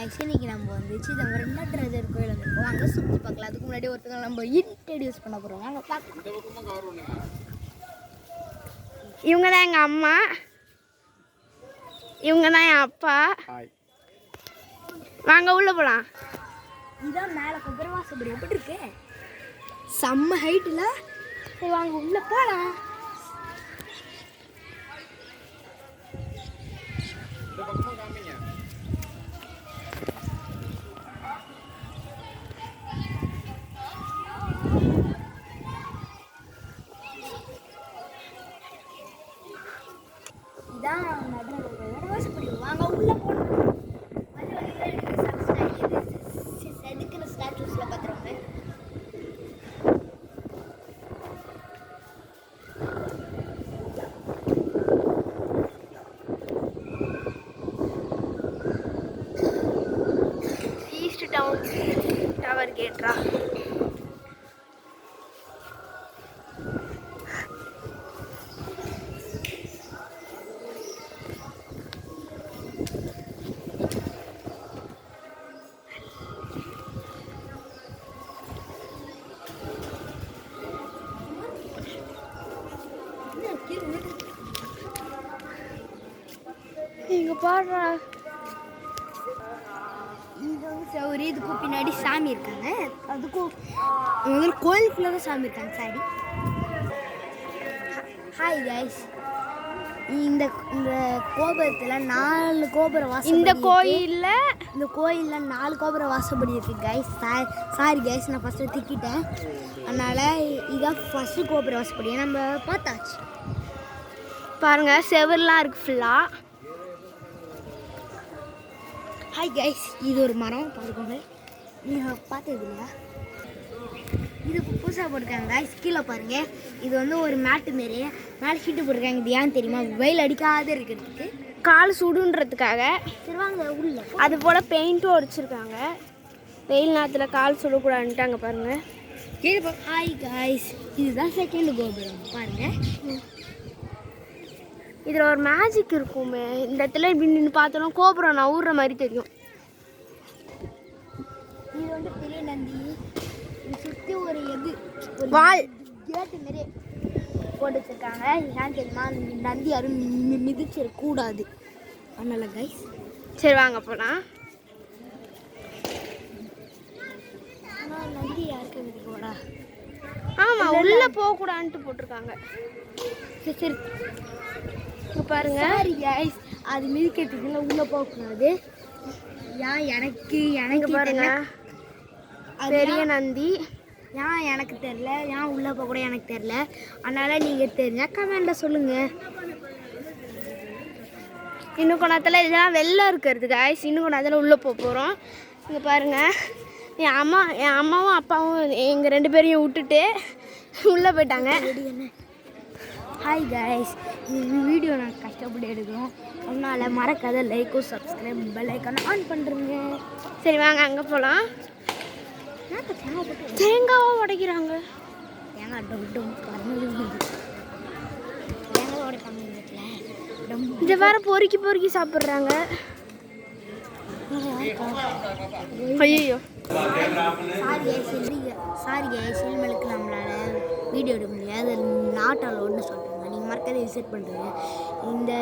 Guys இன்னைக்கு நம்ம வந்துச்சு நம்ம நடராஜர் கோயில் வந்துருக்கோம். அங்கே சுற்றி பார்க்கலாம். அதுக்கு முன்னாடி ஒருத்தங்க நம்ம இன்ட்ரடியூஸ் பண்ண போகிறோம். நாங்கள் பார்க்கலாம். இவங்க தான் எங்கள் அம்மா, இவங்க தான் என் அப்பா. வாங்க உள்ள போகலாம். இதான் மேலே கொப்பரை வாசப்படி எப்படி இருக்கு, செம்ம ஹைட்டில். சரி வாங்க உள்ள போகலாம். இதான் நடராஜர் வாங்க உள்ள போகணும். செதுக்கிற ஸ்டாச்சுஸ்ல பார்த்துருவாங்க. ஈஸ்ட் டவுன் டவர் கேட்ரா. இங்க பாடுறா, இங்கே வந்து ஒரு இதுக்கு பின்னாடி சாமி இருக்காங்க. அதுக்கும் முதல்ல கோயிலுக்குள்ளே தான் சாமி இருக்காங்க. சாரி. ஹாய் கைஸ், இந்த இந்த கோபுரத்தில் 4 கோபுர வாசல். இந்த கோயிலில் 4 கோபுர வாசப்படி இருக்குது கைஸ். சாரி கைஸ், நான் ஃபஸ்ட்டு திக்கிட்டேன். அதனால் இதான் ஃபஸ்ட்டு கோபுர வாசப்படி நம்ம பார்த்தாச்சு. பாருங்க, செவர்லாம் இருக்கு ஃபுல்லாக. ஹாய் கைஸ், இது ஒரு மரம் பார்த்துக்கோங்க. நீங்கள் பார்த்தது இல்லையா? இது புதுசாக போட்டிருக்காங்க கைஸ். கீழே பாருங்கள், இது வந்து ஒரு மேட்டு மாரி மேலே ஷீட்டு போட்டிருக்காங்க. இது ஏன் தெரியுமா? வெயில் அடிக்காத இருக்கிறதுக்கு, கால் சுடுன்றதுக்காக. சரி வாங்க உள்ள. அது போல் பெயிண்ட்டும் அடிச்சிருக்காங்க. வெயில் நேரத்தில் கால் சுடக்கூடாதுன்ட்டு அங்கே பாருங்கள். கீழே ஹாய் கைஸ், இதுதான் செகண்ட் கோபுரம் பாருங்கள். இதில் ஒரு மேஜிக் இருக்குமே. இந்த இடத்துல இப்படி நின்று பார்த்தோன்னா கோபுரம் நவுற மாதிரி தெரியும். இது வந்து பெரிய நந்தி. இது சுற்றி ஒரு வால் கேட்டு மாரி போட்டு வச்சுருக்காங்க. ஏன் தெரியுமா? நந்தி யாரும் மிதிச்சிடக்கூடாது, அதனால கைஸ். சரி வாங்க போகலாம். ஆனால் நந்தி யாருக்கு மிதிக்கூடா? ஆமாம், உள்ளே போகக்கூடாதுன்ட்டு போட்டிருக்காங்க. சரி சரி இங்கே பாருங்க. சாரி கைஸ், அது மிதிக்கிறதுக்குள்ள உள்ளே போகக்கூடாது. ஏன் எனக்கு பாருங்க, பெரிய நந்தி. ஏன் எனக்கு தெரில, ஏன் உள்ளே போகக்கூட எனக்கு தெரில. அதனால் நீங்கள் தெரிஞ்சால் கமெண்டில் சொல்லுங்கள். இன்னும் கொண்டாத்தில் இதெல்லாம் வெளில இருக்கிறது கைஸ். இன்னும் கொண்டாத்தில் உள்ளே போகிறோம். இங்கே பாருங்கள், என் அம்மாவும் அப்பாவும் எங்கள் 2 பேரையும் விட்டுட்டு உள்ளே போயிட்டாங்க. ஹாய் கைஸ், இந்த வீடியோ நான் கஷ்டப்பட்டு எடுக்கிறோம். அதனால் மறக்காத லைக்கும் சப்ஸ்கிரைப் பெல் ஐக்கானை ஆன் பண்ணுறேங்க. சரி வாங்க அங்கே போகலாம். தேங்காவும் உடைக்கிறாங்க. தேங்காய் தேங்காய் உடைப்பாங்க வீட்டில். இதை வேற பொறுக்கி சாப்பிட்றாங்க. ஐயோ சாரி கைஸ், இனிமேலுக்கு நம்மளால் வீடியோ எடுக்க முடியாது. நாட்டால் ஒன்று சொல்கிறேங்க, நீங்கள் மறக்காத விசிட் பண்ணுறீங்க. இந்த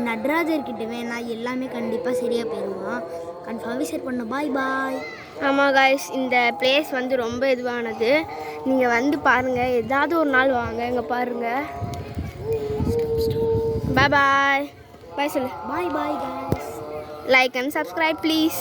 நடராஜர்கிட்ட வேணால் எல்லாமே கண்டிப்பாக சரியாக போயிடுவோம். கன்ஃபார்ம் விசிட் பண்ணோம். பாய் பாய். ஆமாம் கைஸ், இந்த பிளேஸ் வந்து ரொம்ப இதுவானது. நீங்கள் வந்து பாருங்கள், ஏதாவது ஒரு நாள் வாங்க. இங்கே பாருங்கள். பாய் பாய். பாய் சொல்லு. Bye bye guys. Like and subscribe please.